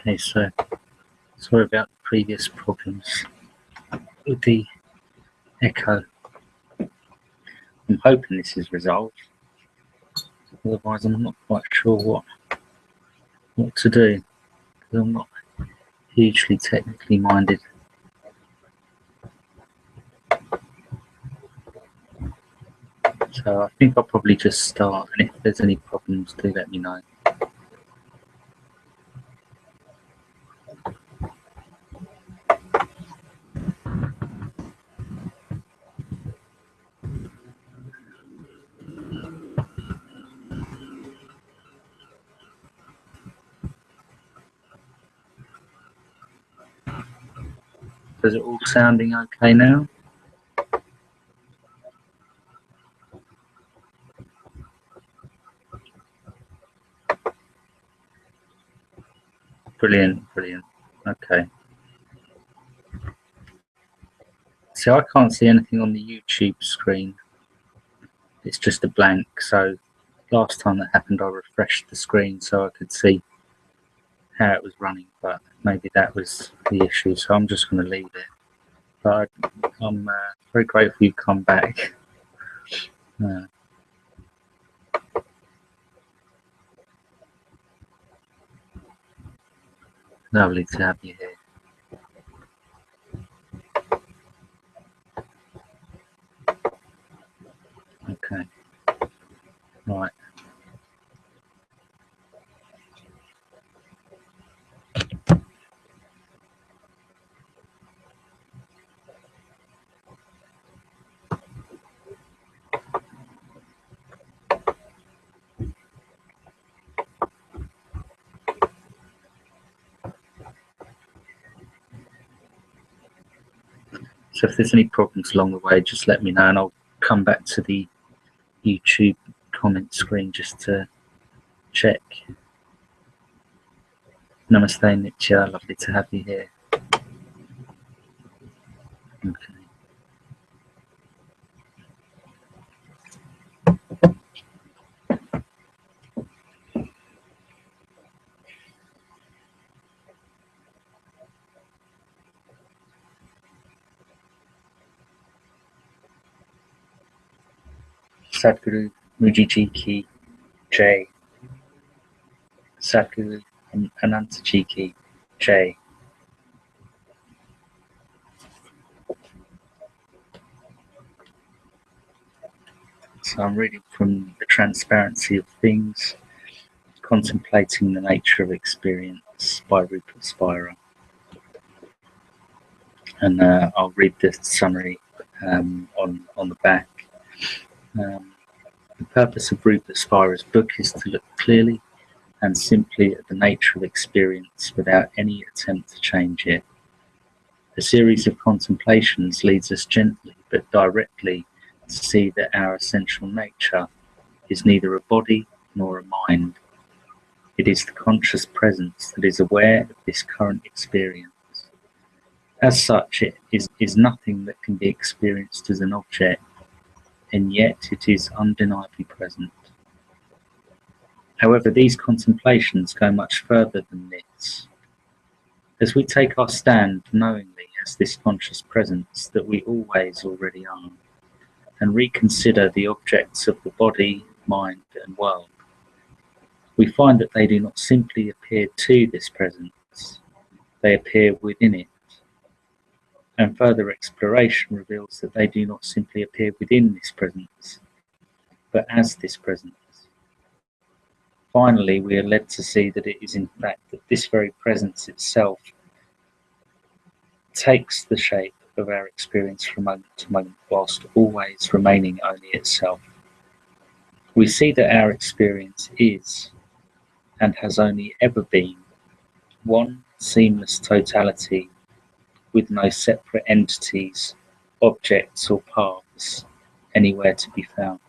Okay, so sorry about the previous problems with the echo. I'm hoping this is resolved. Otherwise, I'm not quite sure what to do, because I'm not hugely technically minded. So I think I'll probably just start, and if there's any problems, do let me know. Is it all sounding okay now? Brilliant, brilliant. Okay. So I can't see anything on the YouTube screen. It's just a blank. So last time that happened, I refreshed the screen so I could see how it was running, but maybe that was the issue. So I'm just going to leave it. But I'm very grateful you've come back. Lovely to have you here. Okay. Right. So if there's any problems along the way, just let me know, and I'll come back to the YouTube comment screen just to check. Namaste, Nitya. Lovely to have you here. Okay. Sadhguru Mujiji Ki Jai. Sadhguru Anantaji Ki Jai. So I'm reading from The Transparency of Things, Contemplating the Nature of Experience by Rupert Spira. And I'll read the summary on the back. The purpose of Rupert Spira's book is to look clearly and simply at the nature of experience without any attempt to change it. A series of contemplations leads us gently but directly to see that our essential nature is neither a body nor a mind. It is the conscious presence that is aware of this current experience. As such, it is nothing that can be experienced as an object, and yet it is undeniably present. However, these contemplations go much further than this. As we take our stand knowingly as this conscious presence that we always already are, and reconsider the objects of the body, mind, and world, we find that they do not simply appear to this presence, they appear within it. And further exploration reveals that they do not simply appear within this presence, but as this presence. Finally, we are led to see that it is in fact that this very presence itself takes the shape of our experience from moment to moment, whilst always remaining only itself. We see that our experience is, and has only ever been, one seamless totality with no separate entities, objects or paths anywhere to be found.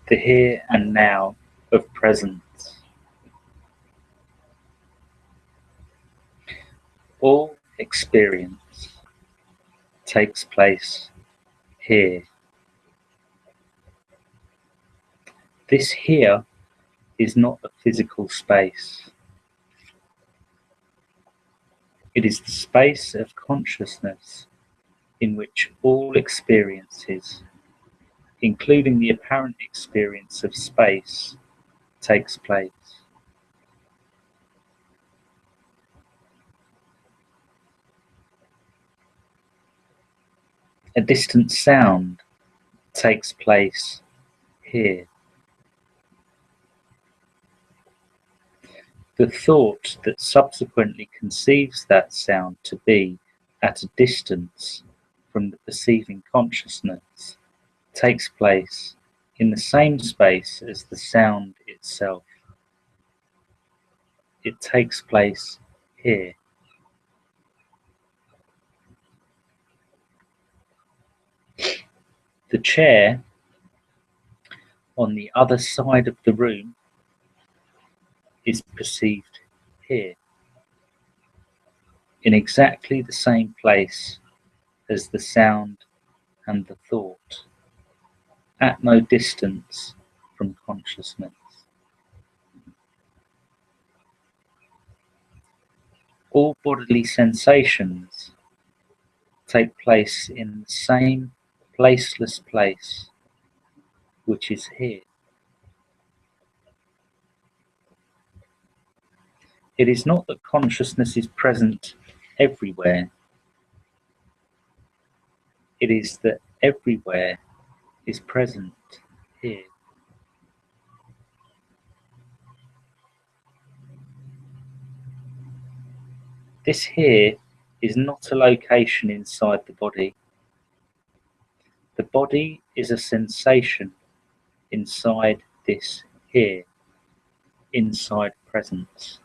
the here and now of presence. All experience takes place here. This here is not a physical space. It is the space of consciousness in which all experiences, including the apparent experience of space, takes place. A distant sound takes place here. The thought that subsequently conceives that sound to be at a distance from the perceiving consciousness takes place in the same space as the sound itself. It takes place here. The chair on the other side of the room is perceived here, in exactly the same place as the sound and the thought, at no distance from consciousness. All bodily sensations take place in the same placeless place, which is here. It is not that consciousness is present everywhere. It is that everywhere is present here. This here is not a location inside the body. The body is a sensation inside this here, inside presence.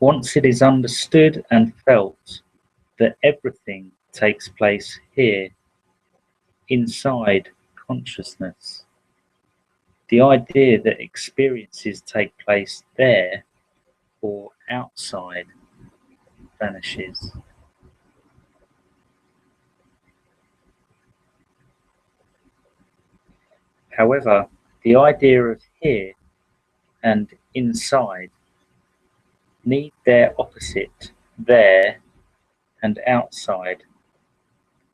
Once it is understood and felt that everything takes place here, inside consciousness, the idea that experiences take place there or outside vanishes. However, the idea of here and inside need their opposite, there and outside,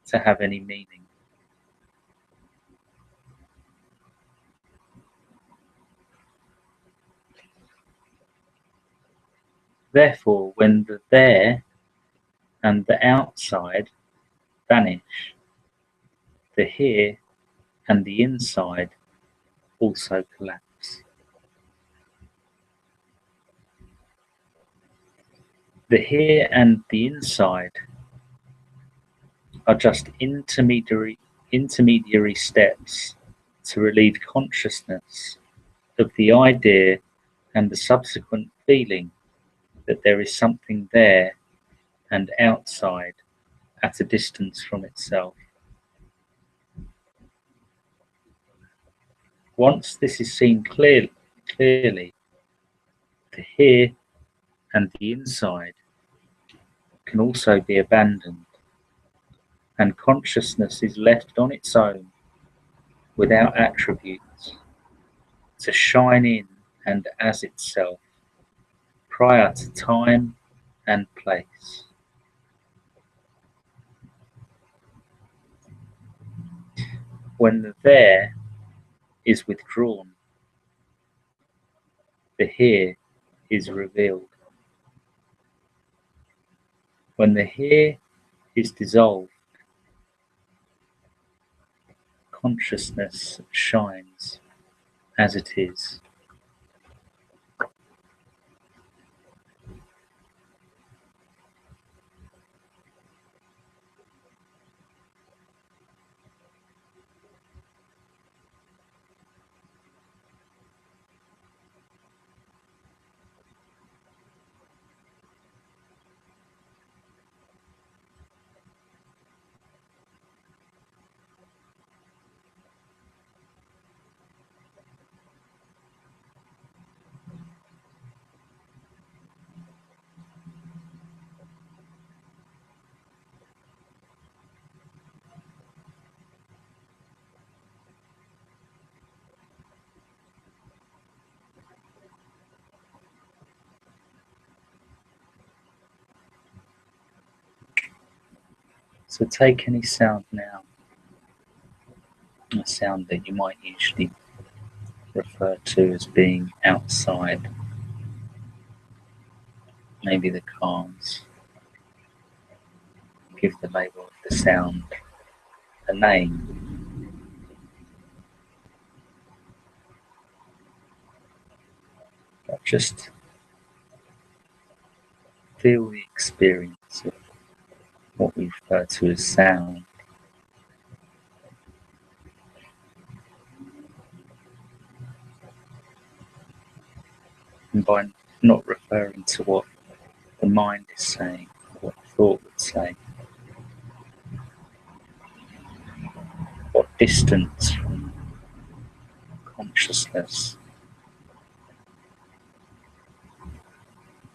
to have any meaning. Therefore, when the there and the outside vanish, the here and the inside also collapse. The here and the inside are just intermediary steps to relieve consciousness of the idea and the subsequent feeling that there is something there and outside at a distance from itself. Once this is seen clearly, the here and the inside can also be abandoned, and consciousness is left on its own, without attributes, to shine in and as itself, prior to time and place. When the there is withdrawn, the here is revealed. When the here is dissolved, consciousness shines as it is. So take any sound now, a sound that you might usually refer to as being outside, maybe the cars. Give the label of the sound a name. But just feel the experience of what we refer to as sound. And by not referring to what the mind is saying, what thought would say, what distance from consciousness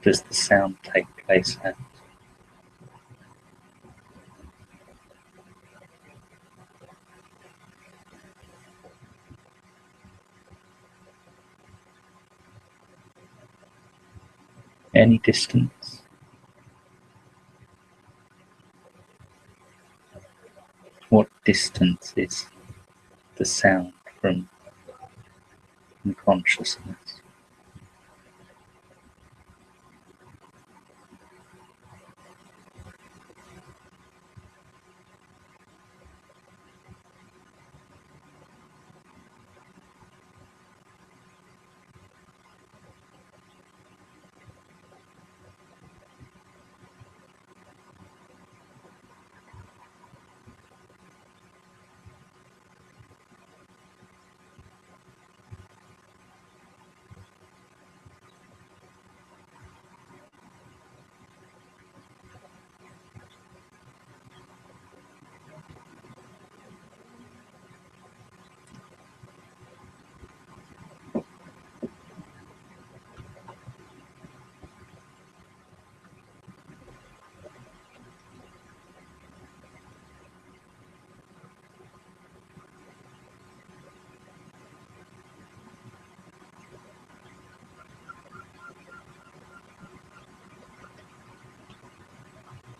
does the sound take place at? Any distance? What distance is the sound from consciousness?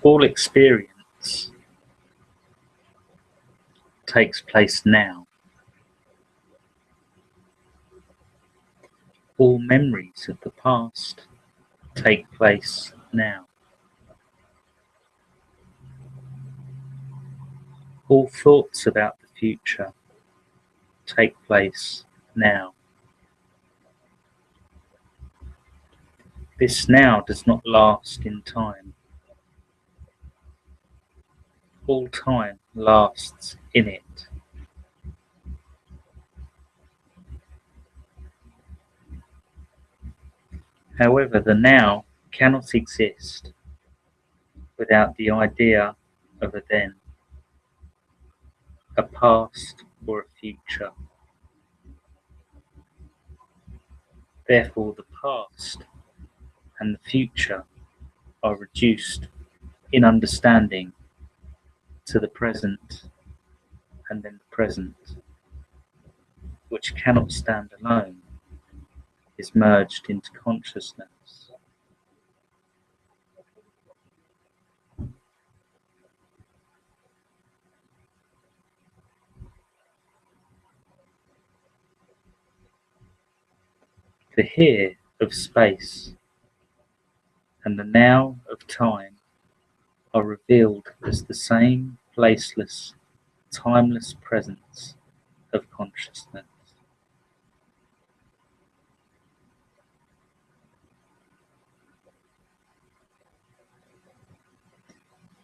All experience takes place now. All memories of the past take place now. All thoughts about the future take place now. This now does not last in time. All time lasts in it. However, the now cannot exist without the idea of a then, a past or a future. Therefore, the past and the future are reduced in understanding to the present and then the present, which cannot stand alone, is merged into consciousness. The here of space and the now of time are revealed as the same placeless, timeless presence of consciousness.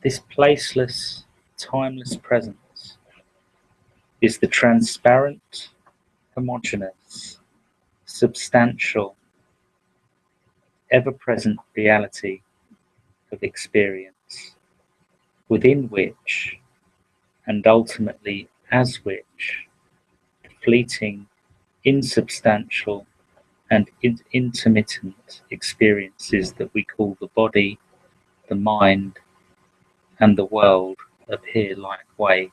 This placeless, timeless presence is the transparent, homogeneous, substantial, ever-present reality of experience, within which, and ultimately as which, the fleeting, insubstantial, and intermittent experiences that we call the body, the mind, and the world appear like waves.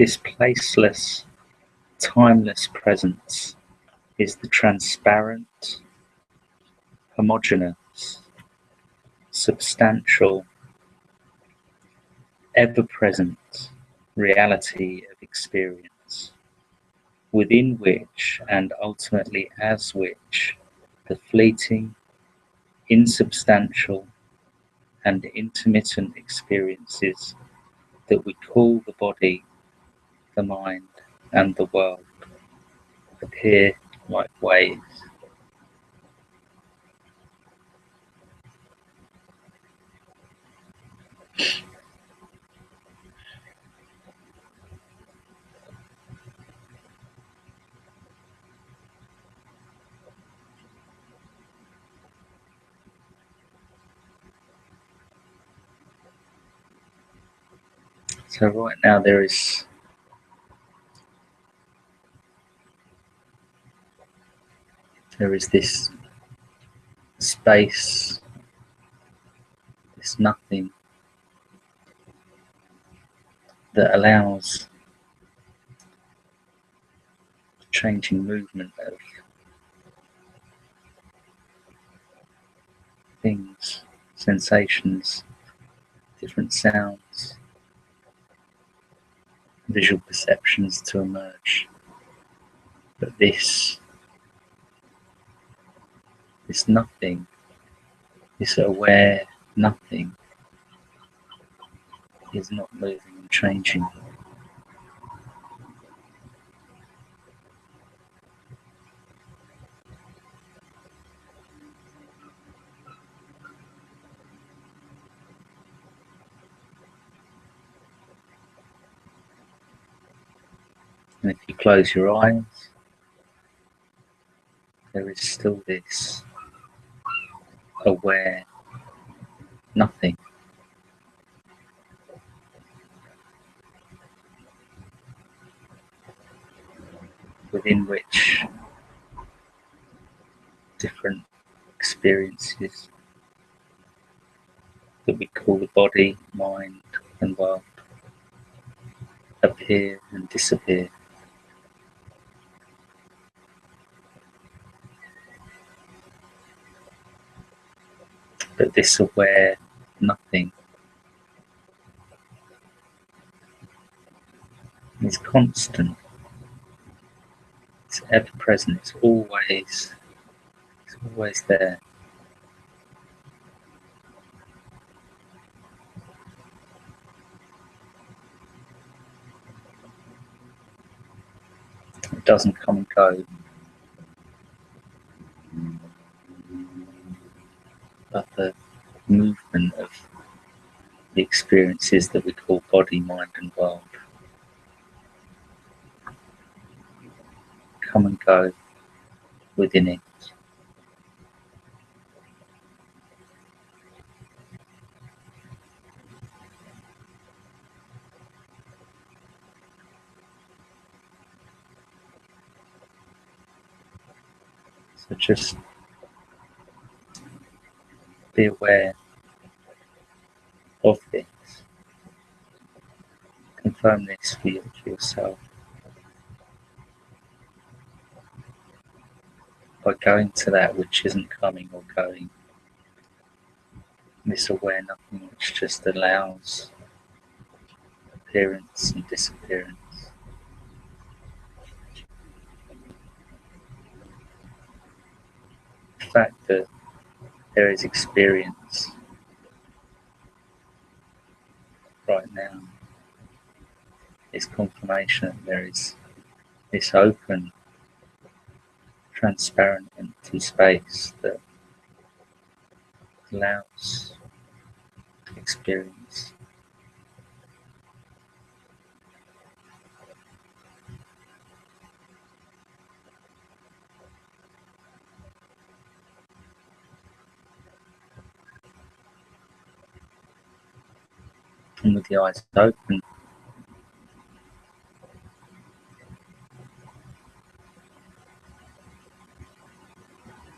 This placeless, timeless presence is the transparent, homogeneous, substantial, ever-present reality of experience, within which and ultimately as which the fleeting, insubstantial, and intermittent experiences that we call the body, the mind, and the world appear like waves. So right now there is this space, this nothing that allows the changing movement of things, sensations, different sounds, visual perceptions to emerge. But this nothing, this aware nothing, is not moving and changing. And if you close your eyes, there is still this aware nothing, within which different experiences that we call the body, mind, and world appear and disappear. But this aware nothing is constant, it's ever present, it's always there. It doesn't come and go, but the movement of the experiences that we call body, mind, and world come and go within it. So just be aware of this. Confirm this for yourself by going to that which isn't coming or going. This aware nothing which just allows appearance and disappearance. The fact that there is experience right now is confirmation that there is this open, transparent, empty space that allows experience. And with the eyes open,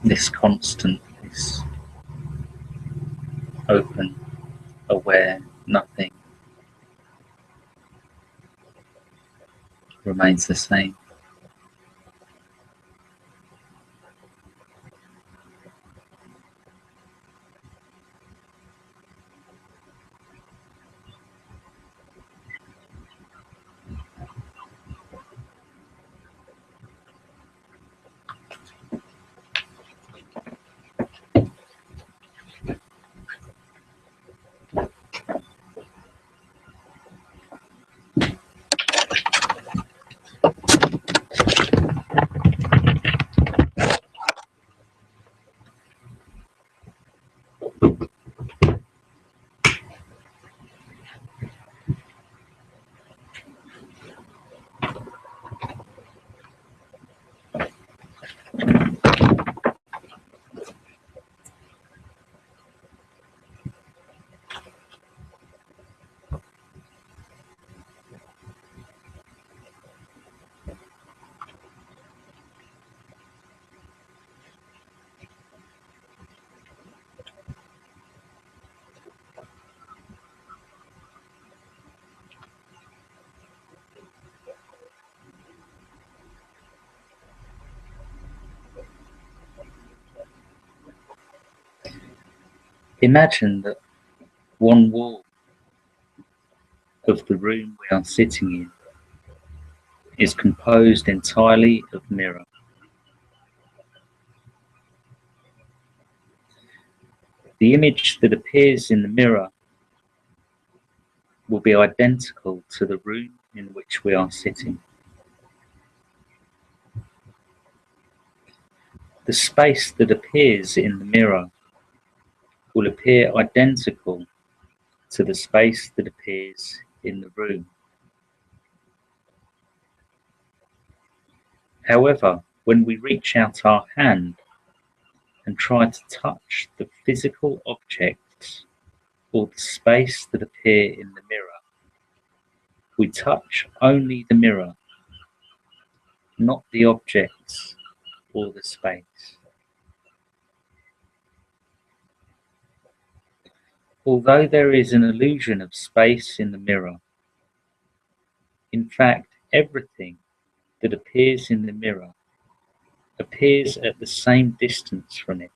this constant, this open, aware, nothing remains the same. Imagine that one wall of the room we are sitting in is composed entirely of mirror. The image that appears in the mirror will be identical to the room in which we are sitting. The space that appears in the mirror will appear identical to the space that appears in the room. However, when we reach out our hand and try to touch the physical objects or the space that appear in the mirror, we touch only the mirror, not the objects or the space. Although there is an illusion of space in the mirror, in fact, everything that appears in the mirror appears at the same distance from it.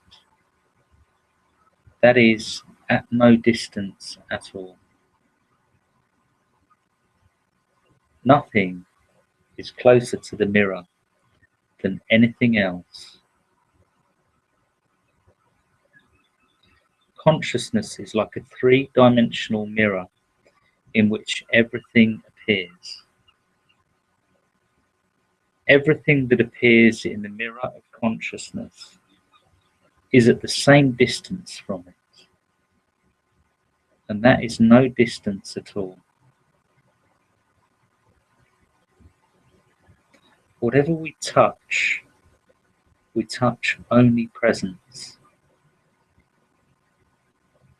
That is, at no distance at all. Nothing is closer to the mirror than anything else. Consciousness is like a three-dimensional mirror in which everything appears. Everything that appears in the mirror of consciousness is at the same distance from it, and that is no distance at all. Whatever we touch only presence.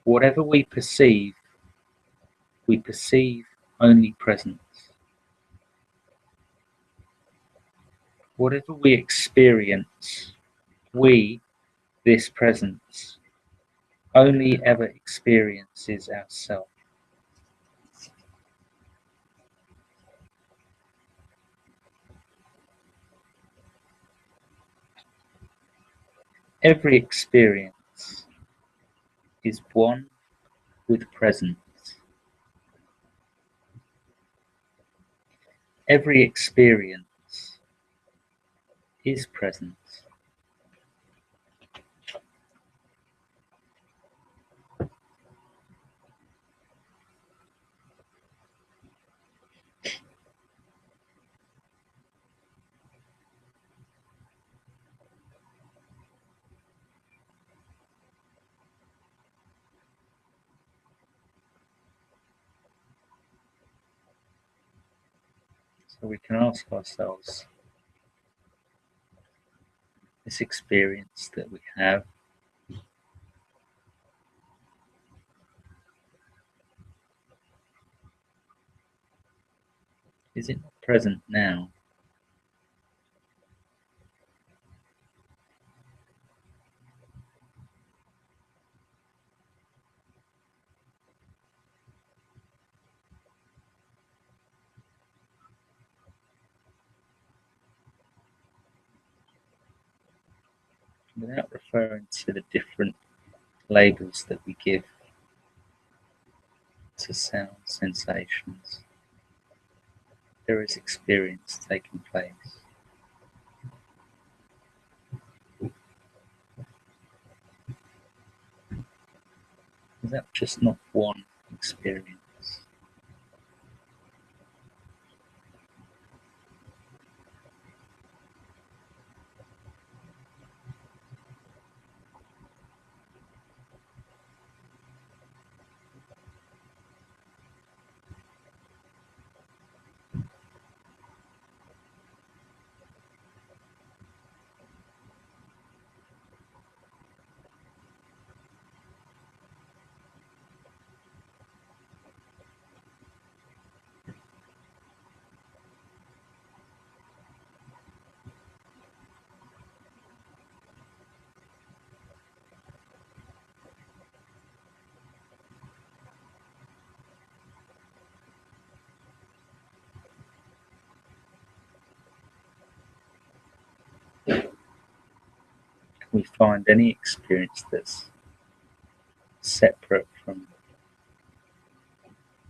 Whatever we perceive only presence. Whatever we experience, we, this presence, only ever experiences ourselves. Every experience is one with presence. Every experience is presence. So we can ask ourselves, this experience that we have, is it not present now? without referring to the different labels that we give to sound sensations. There is experience taking place. Is that just not one experience? Can we find any experience that's separate from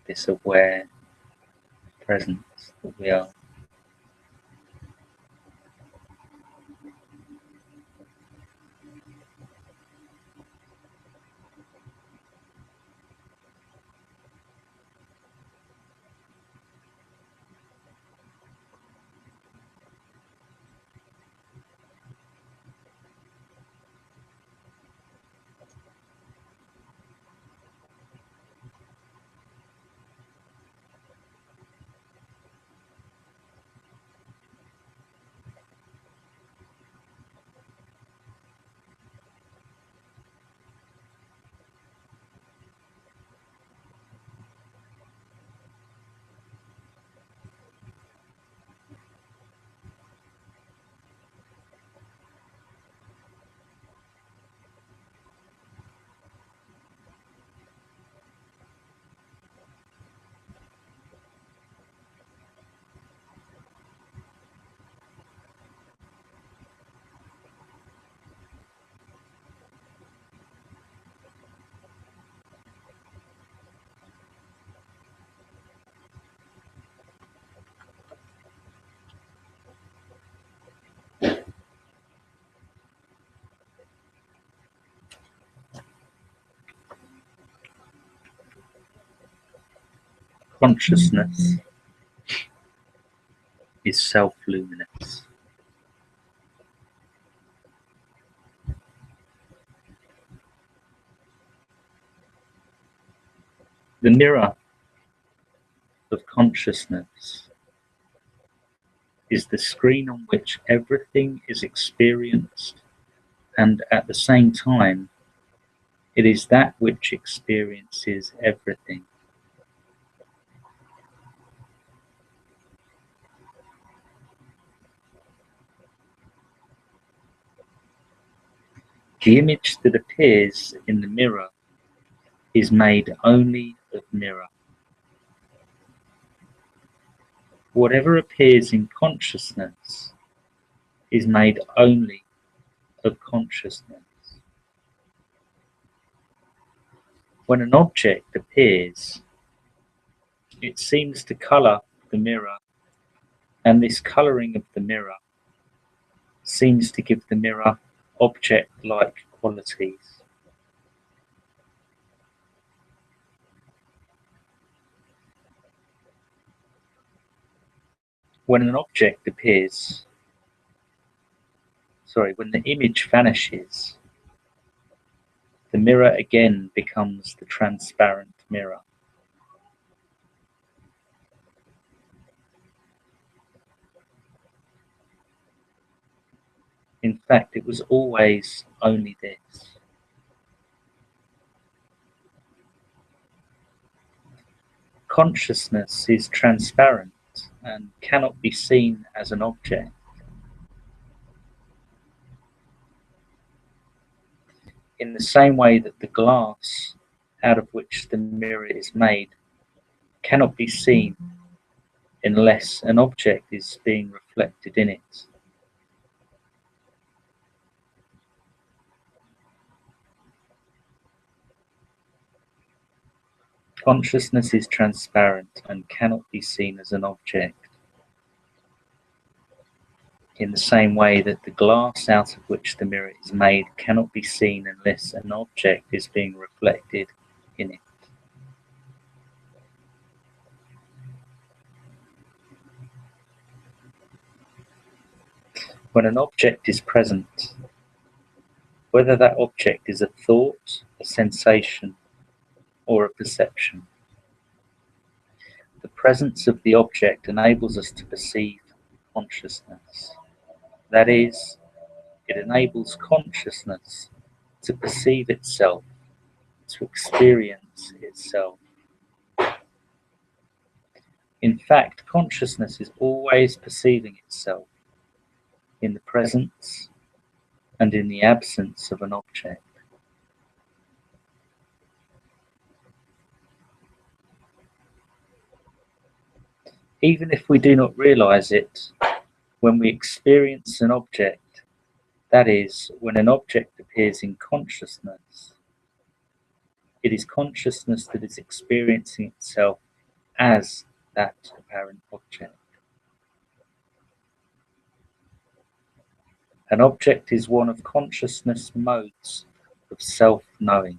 this aware presence that we are? Consciousness is self-luminous. The mirror of consciousness is the screen on which everything is experienced, and at the same time, it is that which experiences everything. The image that appears in the mirror is made only of mirror. Whatever appears in consciousness is made only of consciousness. When an object appears, it seems to colour the mirror, and this colouring of the mirror seems to give the mirror object-like qualities. When an object appears, when the image vanishes, the mirror again becomes the transparent mirror. In fact, it was always only this. Consciousness is transparent and cannot be seen as an object. In the same way that the glass out of which the mirror is made cannot be seen unless an object is being reflected in it. Consciousness is transparent and cannot be seen as an object, in the same way that the glass out of which the mirror is made cannot be seen unless an object is being reflected in it. When an object is present, whether that object is a thought, a sensation, or a perception, the presence of the object enables us to perceive consciousness. That is, it enables consciousness to perceive itself, to experience itself. In fact, consciousness is always perceiving itself in the presence and in the absence of an object. Even if we do not realize it, when we experience an object, that is, when an object appears in consciousness, it is consciousness that is experiencing itself as that apparent object. An object is one of consciousness' modes of self-knowing.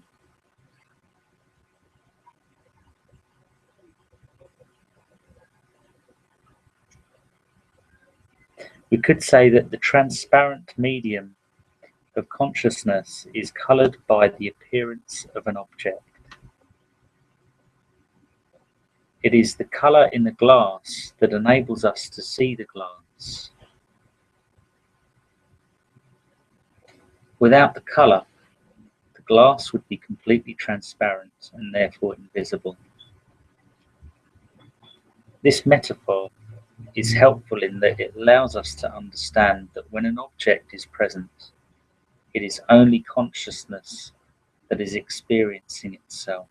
We could say that the transparent medium of consciousness is colored by the appearance of an object. It is the color in the glass that enables us to see the glass. Without the color, the glass would be completely transparent and therefore invisible. This metaphor is helpful in that it allows us to understand that when an object is present, it is only consciousness that is experiencing itself.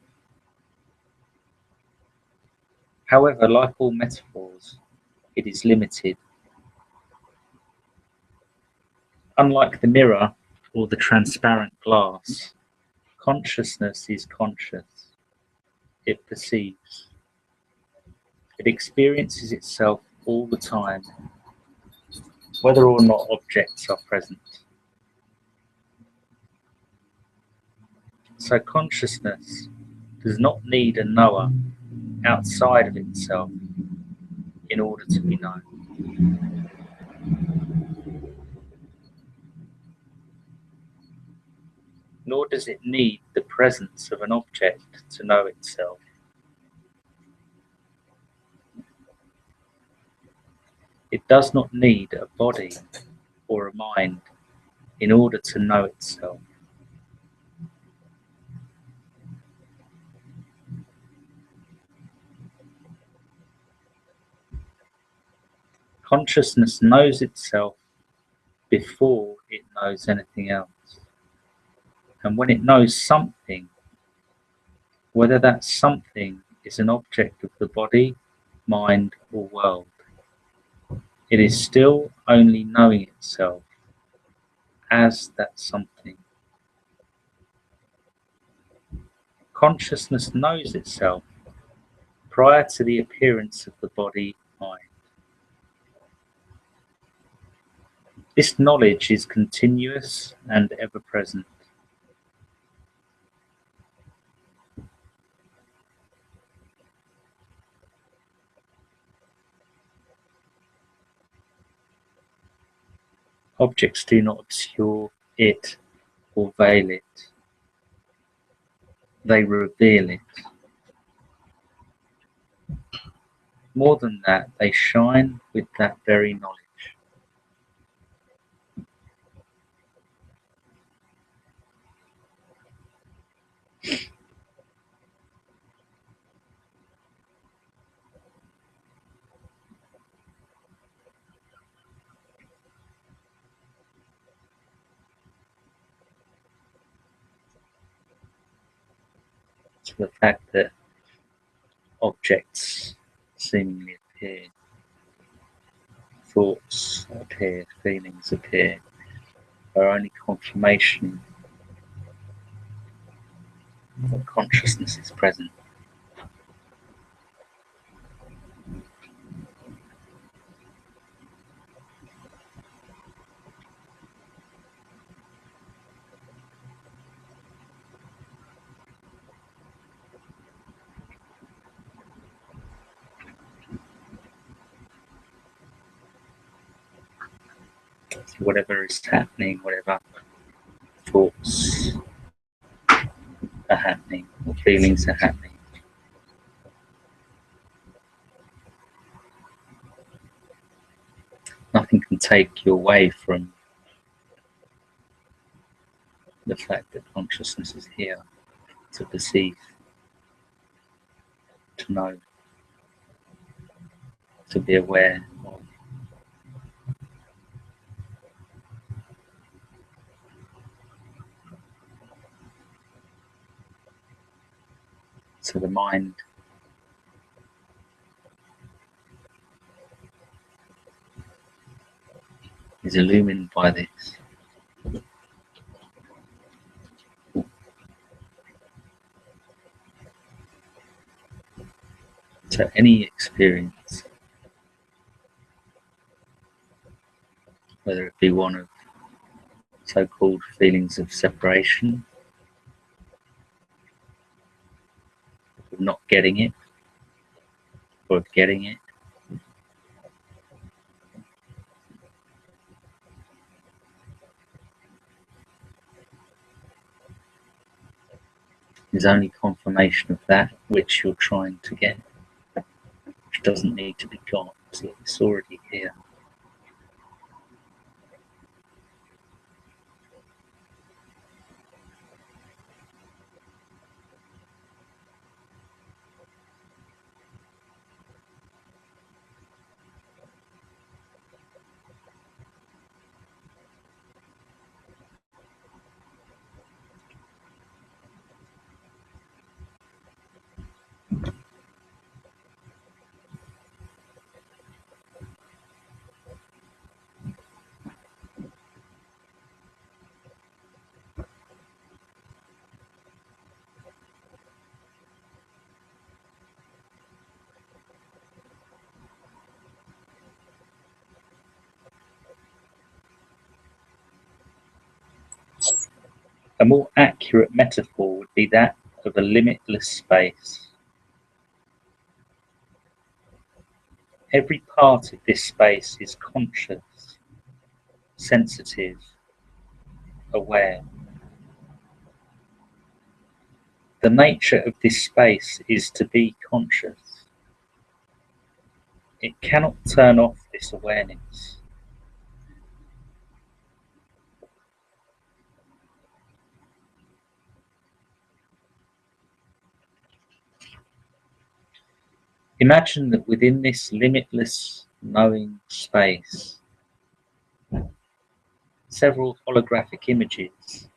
However, like all metaphors, it is limited. Unlike the mirror or the transparent glass, consciousness is conscious. It perceives. It experiences itself all the time, whether or not objects are present. So consciousness does not need a knower outside of itself in order to be known. Nor does it need the presence of an object to know itself. It does not need a body or a mind in order to know itself. Consciousness knows itself before it knows anything else. And when it knows something, whether that something is an object of the body, mind, or world, it is still only knowing itself as that something. Consciousness knows itself prior to the appearance of the body, mind. This knowledge is continuous and ever present. Objects do not obscure it or veil it. They reveal it. More than that, they shine with that very knowledge. To the fact that objects seemingly appear, thoughts appear, feelings appear, are only confirmation that consciousness is present. whatever is happening, whatever thoughts are happening or feelings are happening. Nothing can take you away from the fact that consciousness is here to perceive, to know, to be aware of. So the mind is illumined by this. So any experience, whether it be one of so-called feelings of separation, of not getting it, or of getting it, is only confirmation of that which you're trying to get, which doesn't need to be got, so it's already here. A more accurate metaphor would be that of a limitless space. Every part of this space is conscious, sensitive, aware. The nature of this space is to be conscious. It cannot turn off this awareness. Imagine that within this limitless knowing space, several holographic images,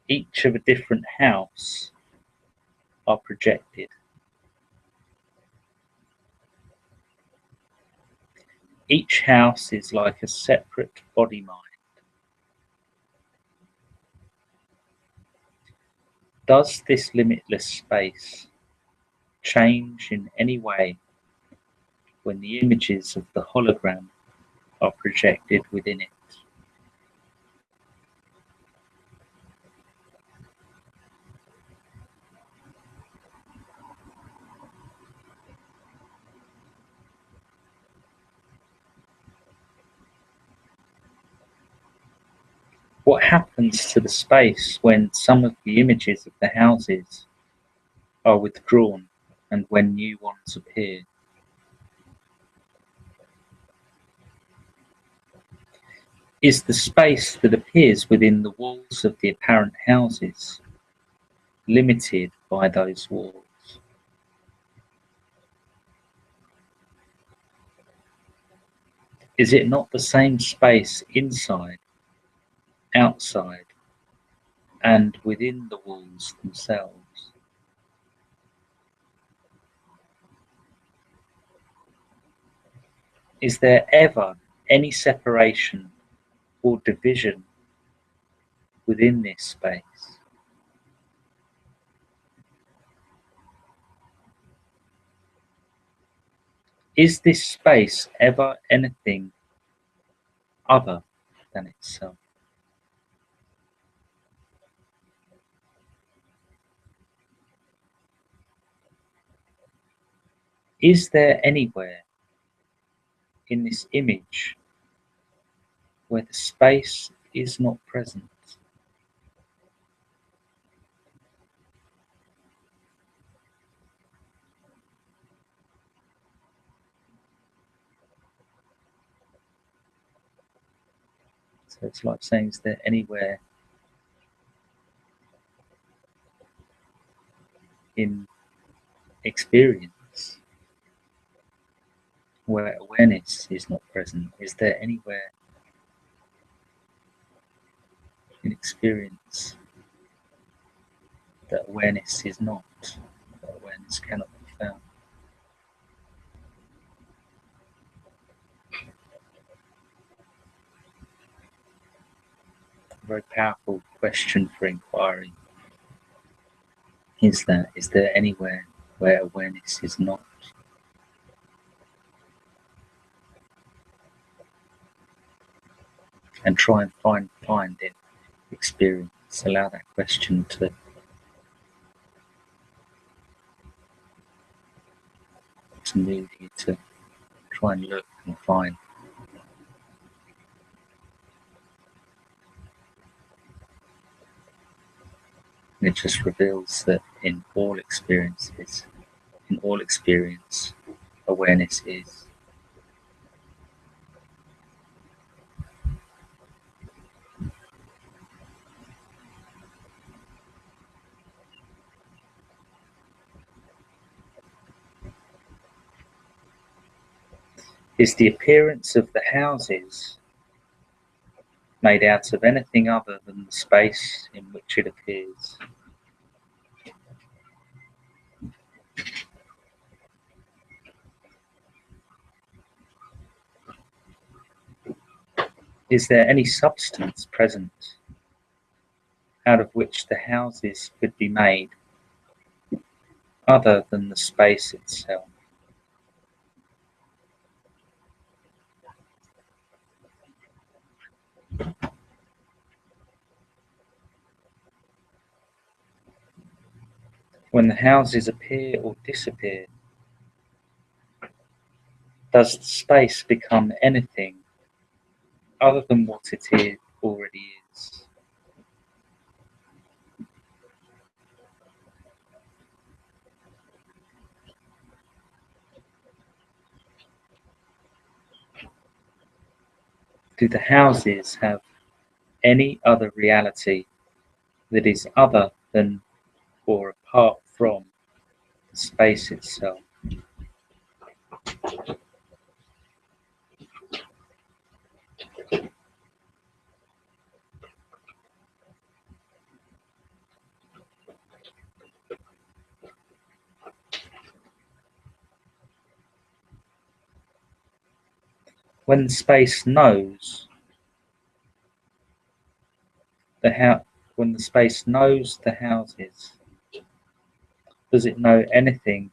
each of a different house, are projected. Each house is like a separate body mind. Does this limitless space change in any way when the images of the hologram are projected within it? What happens to the space when some of the images of the houses are withdrawn and when new ones appear? Is the space that appears within the walls of the apparent houses limited by those walls? Is it not the same space inside, outside, and within the walls themselves? Is there ever any separation or division within this space? Is this space ever anything other than itself? Is there anywhere in this image where the space is not present. So it's like saying, is there anywhere in experience where awareness is not present? Is there anywhere in experience that awareness is not, that awareness cannot be found? A very powerful question for inquiry is that, is there anywhere where awareness is not? And try and find in experience. Allow that question to move you to try and look and find. And it just reveals that in all experiences, in all experience, awareness is. Is the appearance of the houses made out of anything other than the space in which it appears? Is there any substance present out of which the houses could be made other than the space itself? When the houses appear or disappear, does the space become anything other than what it already is? Do the houses have any other reality that is other than or apart from the space itself? When the space knows when the space knows the houses, does it know anything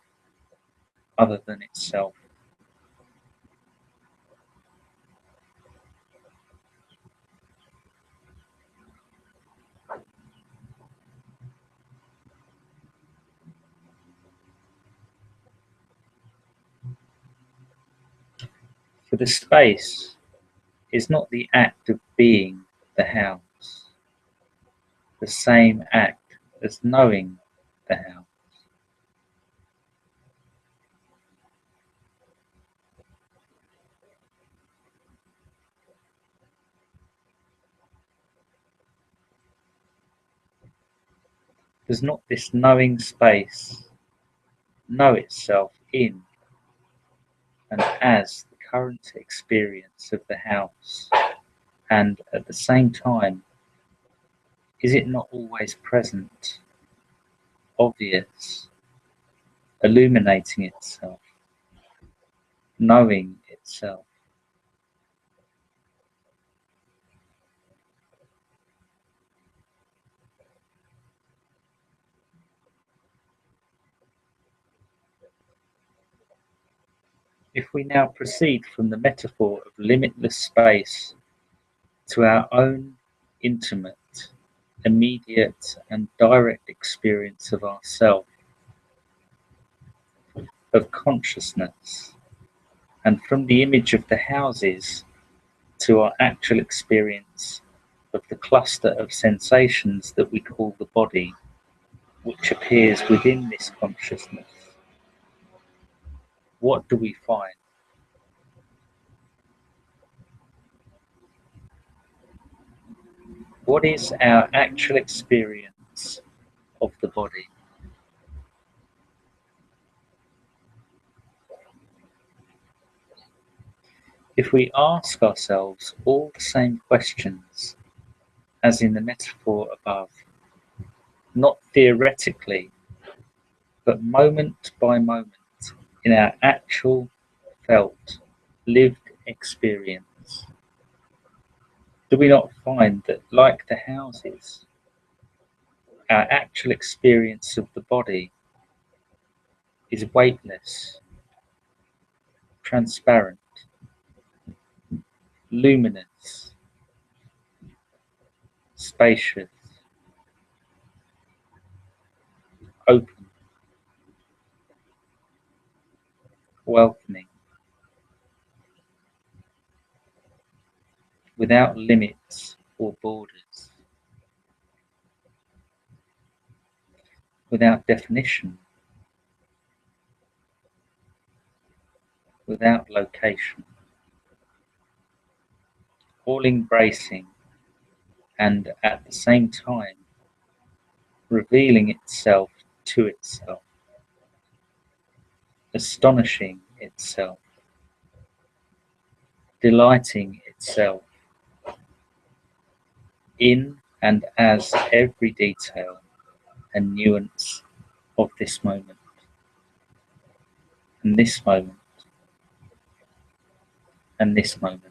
other than itself? For the space is not the act of being the house, the same act as knowing the house. Does not this knowing space know itself in and as the current experience of the house, and at the same time, is it not always present, obvious, illuminating itself, knowing itself? If we now proceed from the metaphor of limitless space to our own intimate, immediate, and direct experience of ourself, of consciousness, and from the image of the houses to our actual experience of the cluster of sensations that we call the body, which appears within this consciousness, what do we find? What is our actual experience of the body? If we ask ourselves all the same questions as in the metaphor above, not theoretically, but moment by moment in our actual felt, lived experience, do we not find that, like the houses, our actual experience of the body is weightless, transparent, luminous, spacious, open, welcoming, without limits or borders, without definition, without location, all embracing and at the same time revealing itself to itself, astonishing itself, delighting itself in and as every detail and nuance of this moment, and this moment, and this moment.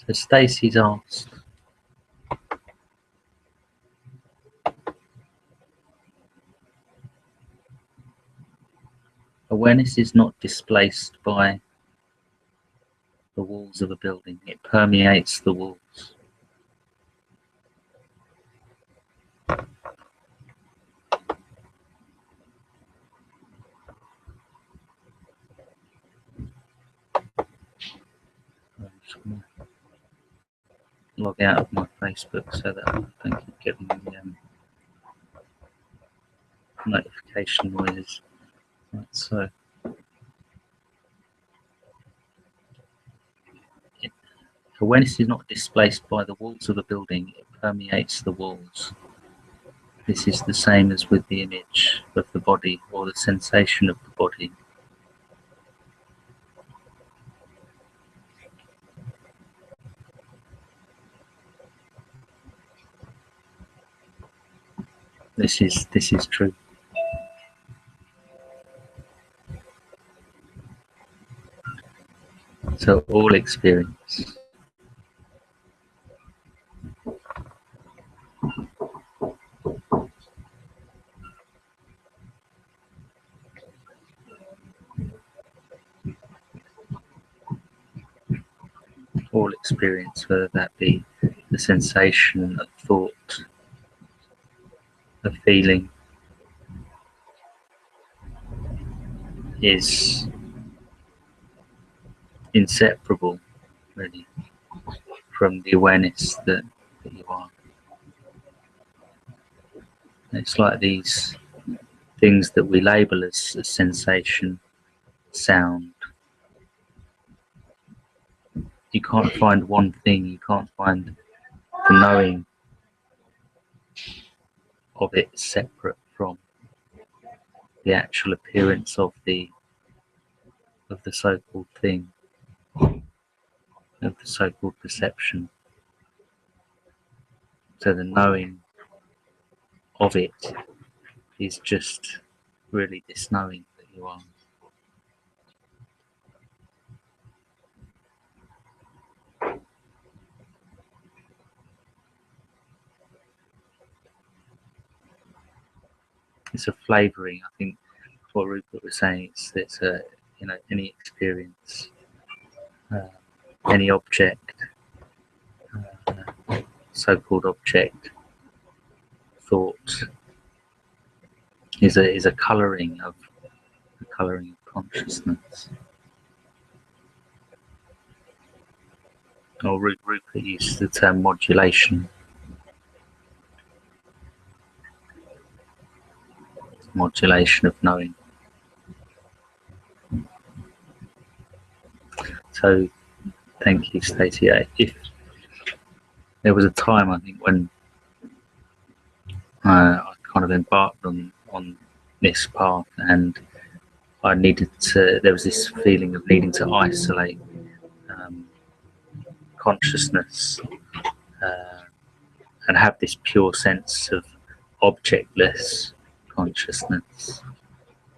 So Stacey's asked, awareness is not displaced by the walls of a building, it permeates the walls. I'm just going to log out of my Facebook so that I don't keep getting the notification noises. Right, so awareness is not displaced by the walls of a building, it permeates the walls. This is the same as with the image of the body or the sensation of the body. This is true. So all experience, whether that be the sensation, a thought, a feeling, is inseparable, really, from the awareness that you are. It's like these things that we label as a sensation, sound. You can't find one thing, you can't find the knowing of it separate from the actual appearance of the so-called thing, of the so-called perception. So the knowing of it is just really this knowing that you are. It's a flavouring, I think, what Rupert was saying. It's a, any experience, any object, so-called object, thought, is a colouring of consciousness. Or Rupert used the term modulation of knowing. So thank you, Stacey. If there was a time, I think, when I kind of embarked on this path, and I needed to. There was this feeling of needing to isolate consciousness and have this pure sense of objectless consciousness.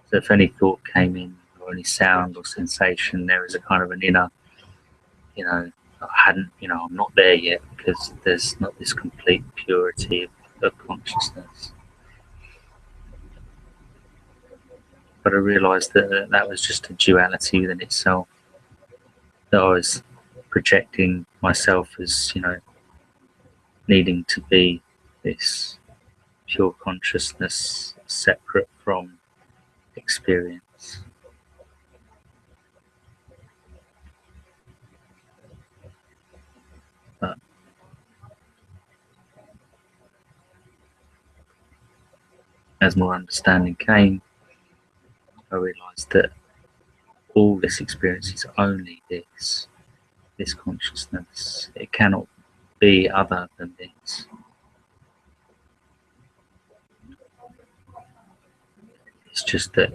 So if any thought came in, or any sound or sensation, there was a kind of an inner, I'm not there yet, because there's not this complete purity of consciousness. But I realised that was just a duality within itself, that I was projecting myself as, needing to be this pure consciousness separate from experience. But as more understanding came, I realised that all this experience is only this consciousness. It cannot be other than this. It's just that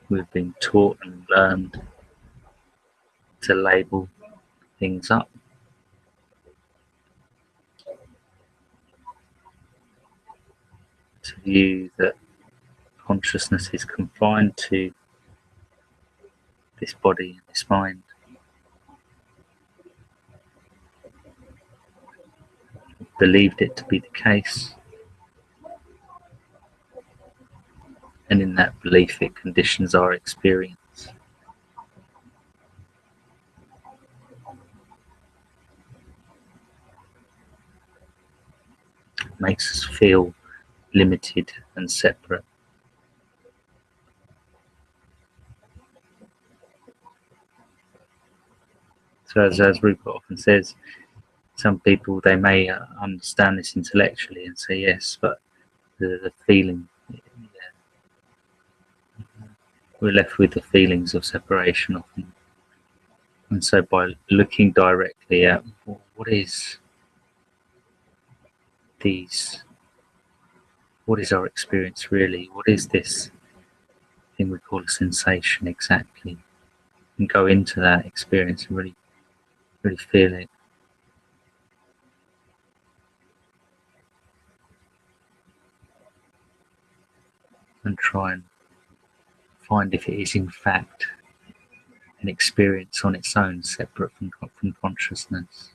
we've been taught and learned to label things up. To view that consciousness is confined to this body and this mind. Believed it to be the case. And in that belief, it conditions our experience. It makes us feel limited and separate. So as Rupert often says, some people, they may understand this intellectually and say yes, but the feeling, we're left with the feelings of separation often. And so by looking directly at what is our experience really, what is this thing we call a sensation exactly, and go into that experience and really feel it. and try and find if it is in fact an experience on its own, separate from consciousness.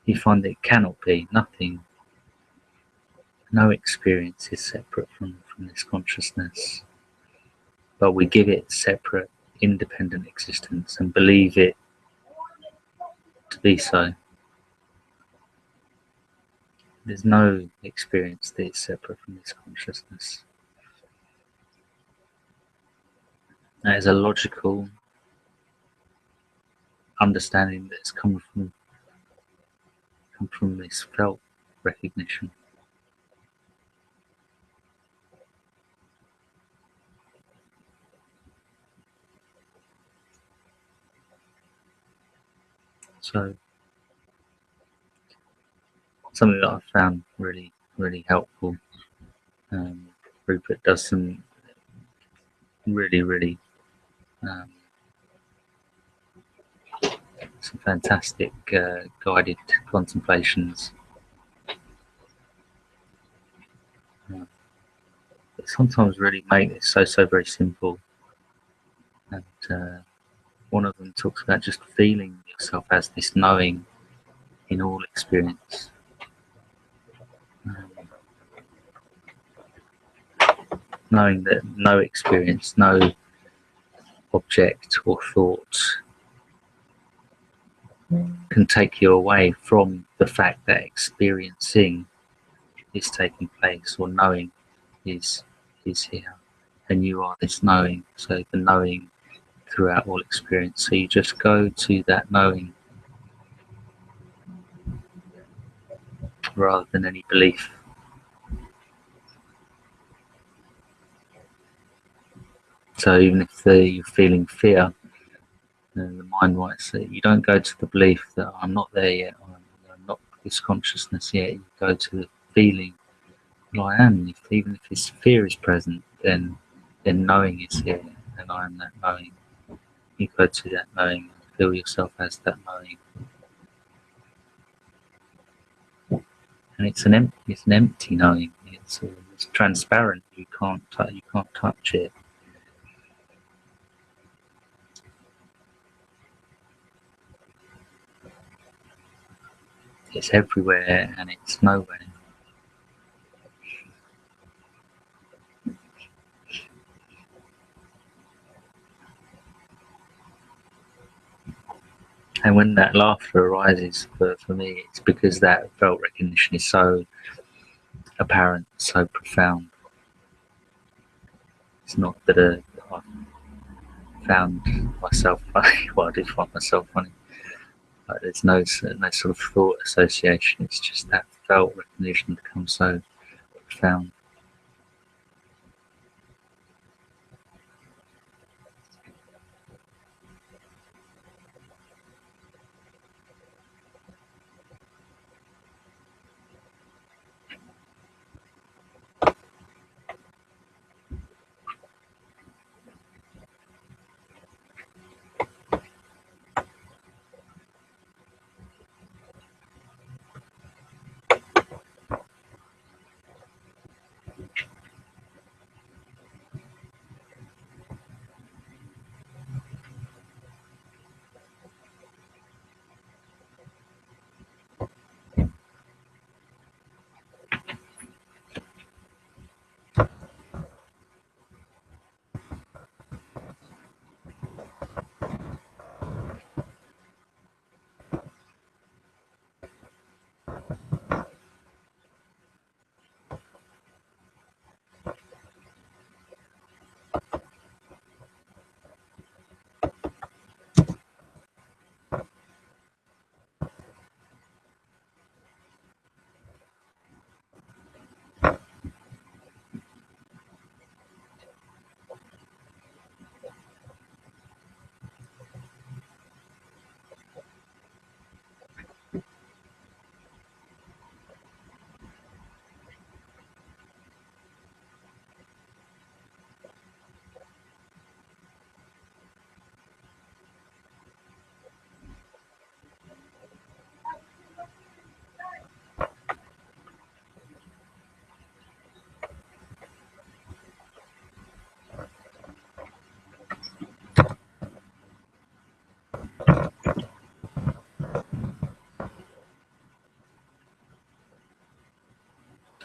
You find that it cannot be. Nothing, no experience is separate from this consciousness. But we give it separate, independent existence and believe it to be so. There's no experience that is separate from this consciousness. That is a logical understanding that's come from this felt recognition. So something that I found really, really helpful. Rupert does some really some fantastic guided contemplations. That sometimes really make it so very simple. And one of them talks about just feeling yourself as this knowing in all experience. Knowing that no experience, no object or thought can take you away from the fact that experiencing is taking place, or knowing is here, and you are this knowing. So the knowing throughout all experience. So you just go to that knowing rather than any belief. So even if you're feeling fear, the mind might say, you don't go to the belief that I'm not there yet, or I'm not this consciousness yet. You go to the feeling, well, I am. Even if this fear is present, then knowing is here, and I am that knowing. You go to that knowing, feel yourself as that knowing, and it's an empty knowing. It's transparent. You can't touch it. It's everywhere and it's nowhere. And when that laughter arises for me, it's because that felt recognition is so apparent, so profound. It's not that I found myself funny. Well, I did find myself funny. But there's no sort of thought association. It's just that felt recognition becomes so profound.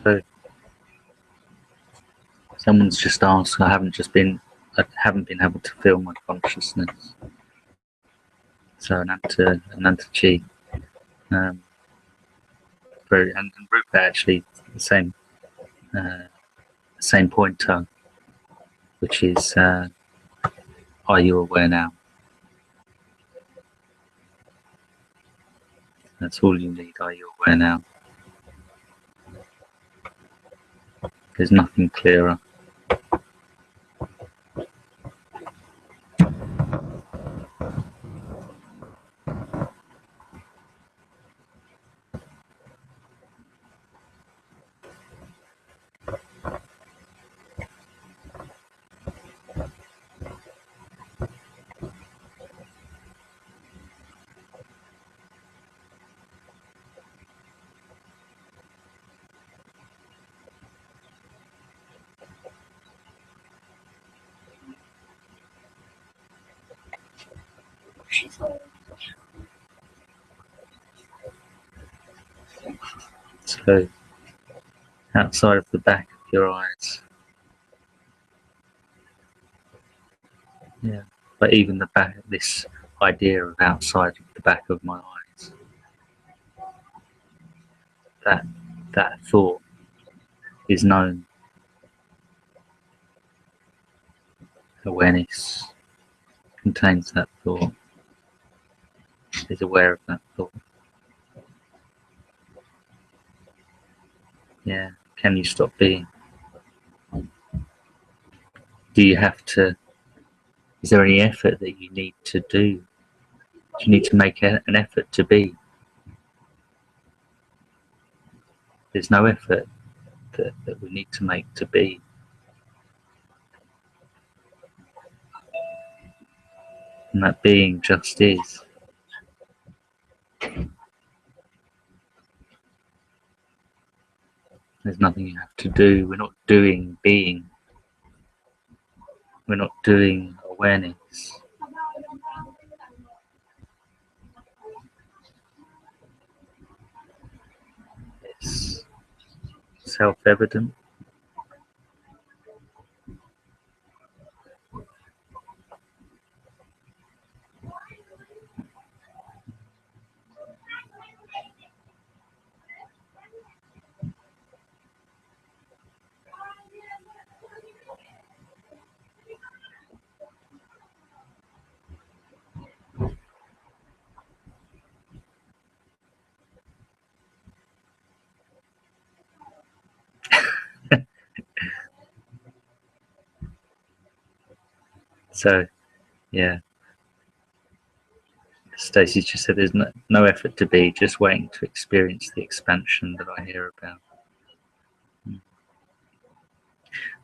So someone's just asked, I haven't been able to feel my consciousness. So Ananta Chi, and Rupert actually the same pointer, which is are you aware now? That's all you need. Are you aware now? There's nothing clearer. So outside of the back of your eyes, yeah. But even the back, this idea of outside of the back of my eyes, that thought is known. Awareness contains that thought, is aware of that thought. Yeah. Can you stop being? Do you have to? Is there any effort that you need to do? Do you need to make an effort to be? There's no effort that we need to make to be. And that being just is. There's nothing you have to do. We're not doing being. We're not doing awareness. It's self-evident. So, yeah. Stacey just said there's no effort to be, just waiting to experience the expansion that I hear about.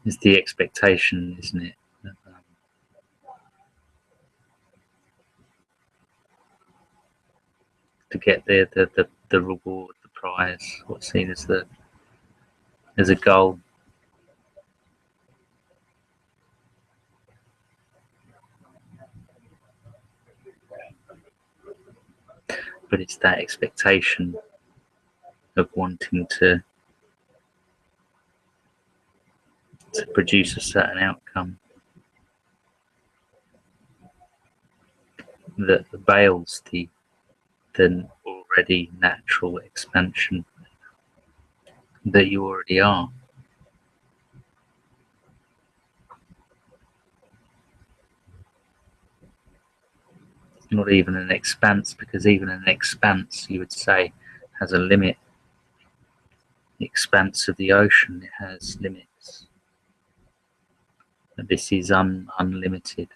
It's the expectation, isn't it? To get there, the reward, the prize, what's seen as a goal. But it's that expectation of wanting to produce a certain outcome that veils the already natural expansion that you already are. Not even an expanse, because even an expanse, you would say, has a limit. The expanse of the ocean, it has limits. But this is unlimited.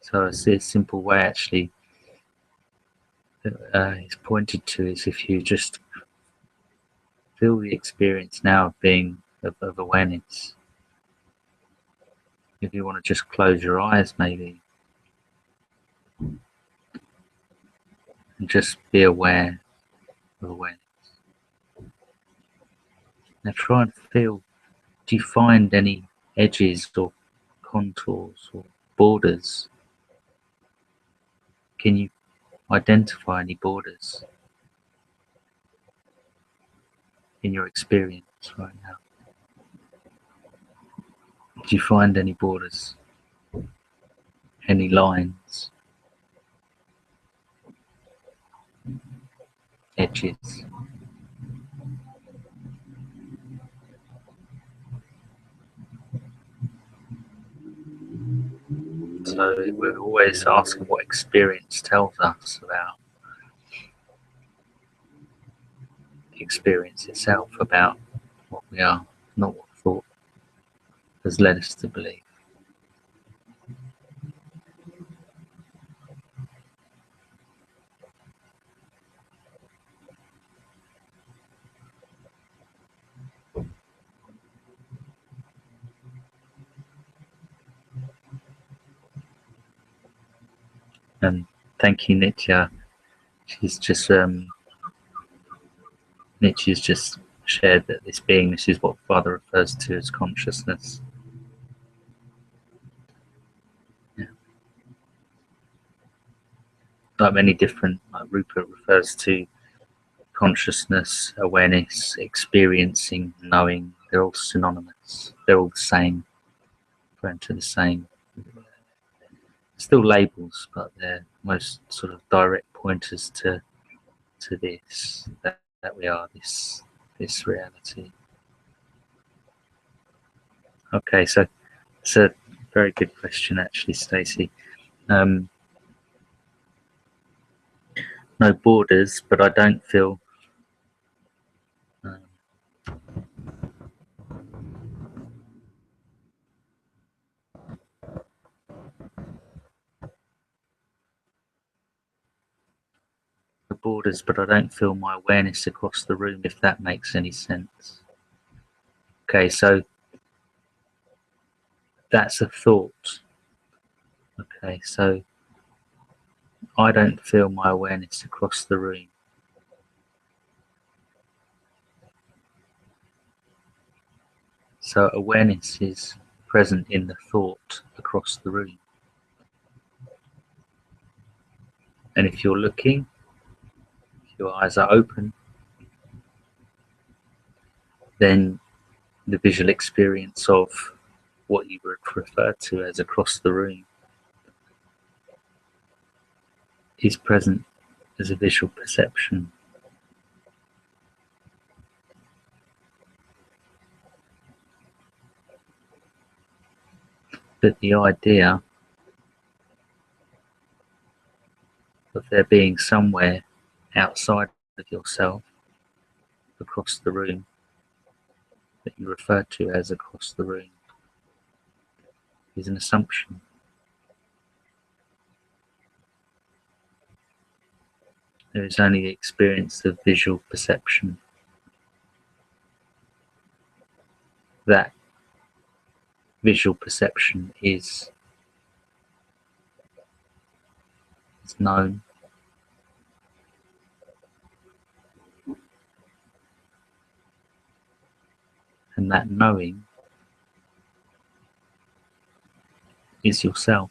So a simple way actually is pointed to is if you just feel the experience now of being of awareness. If you want to just close your eyes maybe and just be aware of awareness. Now try and feel, do you find any edges or contours or borders? Can you identify any borders? in your experience right now? Do you find any borders, any lines, edges? So we're always asking what experience tells us about the experience itself, about what we are, not what thought has led us to believe. And thank you, Nitya. She's just Nietzsche's just shared that this beingness is what Father refers to as consciousness. Yeah. Like many different, like Rupert refers to consciousness, awareness, experiencing, knowing. They're all synonymous. They're all the same, referring to the same. Still labels, but they're most sort of direct pointers to this, that we are this reality. Okay, so it's a very good question, actually, Stacey. No borders, but I don't feel the borders, but I don't feel my awareness across the room, if that makes any sense. Okay, so that's a thought. Okay, so I don't feel my awareness across the room. So awareness is present in the thought across the room. And if you're looking, if your eyes are open, then the visual experience of what you would refer to as across the room is present as a visual perception. But the idea of there being somewhere outside of yourself across the room that you refer to as across the room is an assumption. There is only the experience of visual perception. That visual perception is known, and that knowing is yourself.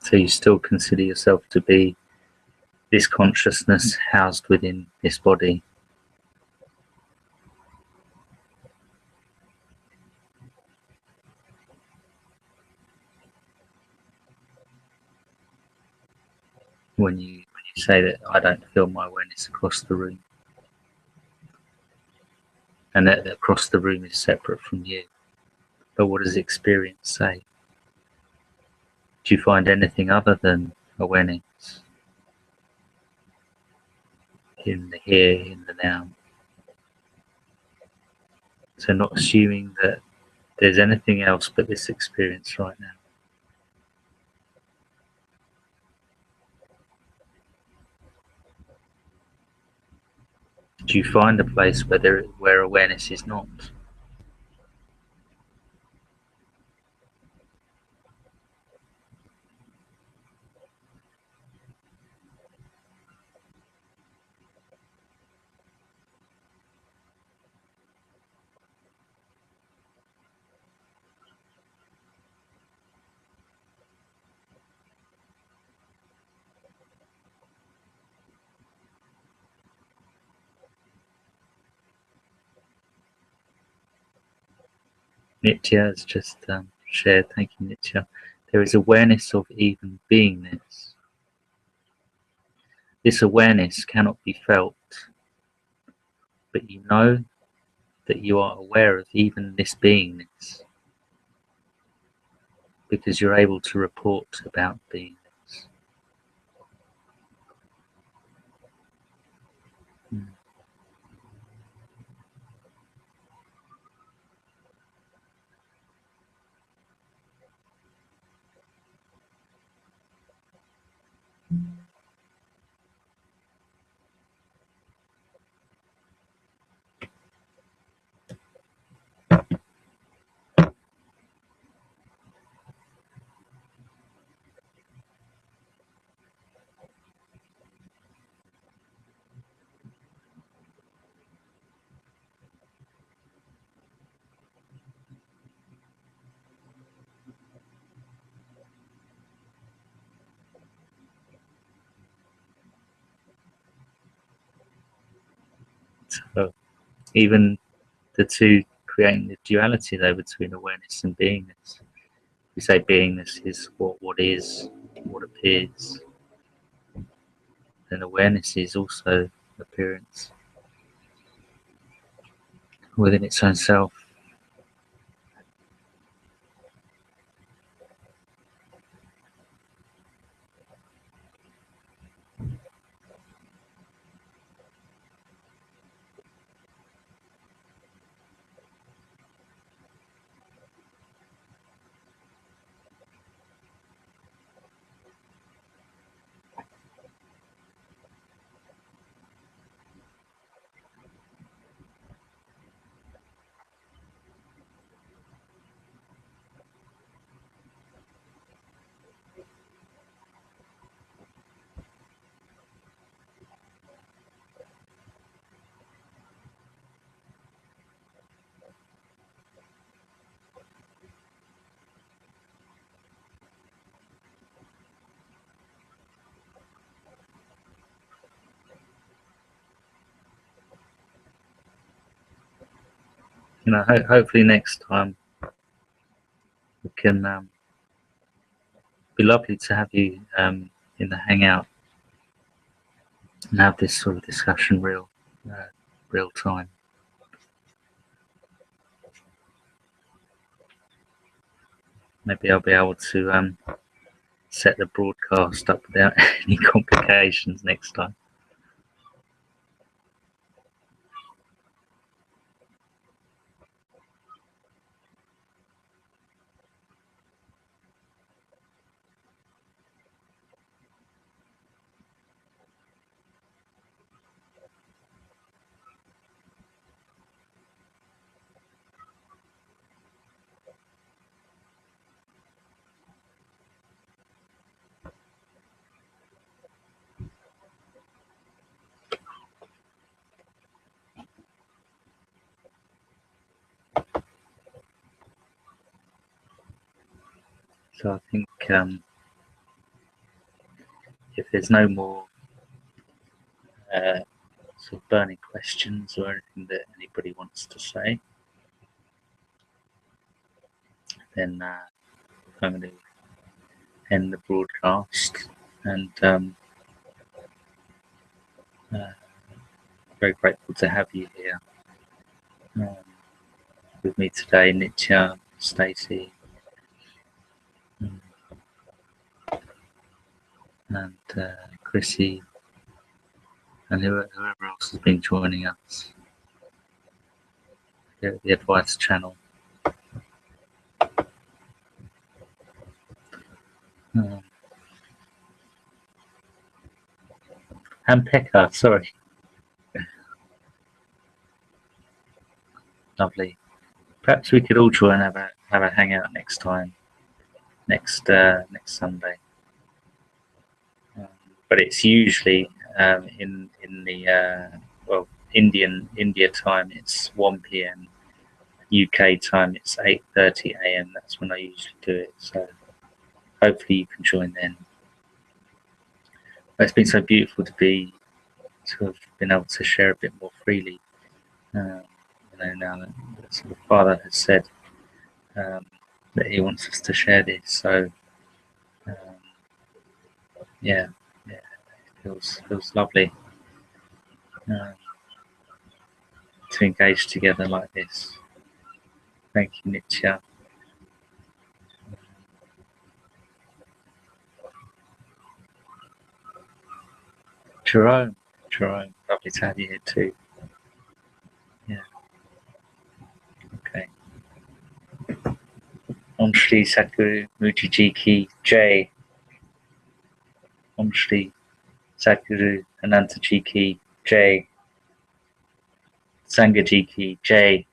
So you still consider yourself to be this consciousness housed within this body. When you say that I don't feel my awareness across the room, and that across the room is separate from you. But what does experience say? Do you find anything other than awareness in the here, in the now? So not assuming that there's anything else but this experience right now. Do you find a place where awareness is not? Nitya has just shared, thank you Nitya, there is awareness of even beingness. This awareness cannot be felt, but you know that you are aware of even this beingness because you're able to report about beingness. So even the two creating the duality though between awareness and beingness. We say beingness is what is, what appears. Then awareness is also appearance within its own self. You know, hopefully next time we can be lovely to have you in the hangout and have this sort of discussion real time. Maybe I'll be able to set the broadcast up without any complications next time. So I think if there's no more sort of burning questions or anything that anybody wants to say, then I'm going to end the broadcast. And very grateful to have you here with me today, Nitya, Stacey, and Chrissy, and whoever else has been joining us, the Advice Channel. And Pekka, sorry. Lovely. Perhaps we could all try and have a hangout next time, next Sunday. But it's usually in the India time it's 1 p.m. UK time it's 8:30 a.m. That's when I usually do it. So hopefully you can join then. But it's been so beautiful to have been able to share a bit more freely. Now that the Father has said that he wants us to share this. So um, yeah, it feels lovely um, to engage together like this. Thank you, Nitya. Jerome, lovely to have you here too. Yeah, okay. Om Shri Sadguru Muji Ji Ki Jai. Om Shri Sadguru Ananta Ji Ki Jai. Sangha Ji Ki Jai.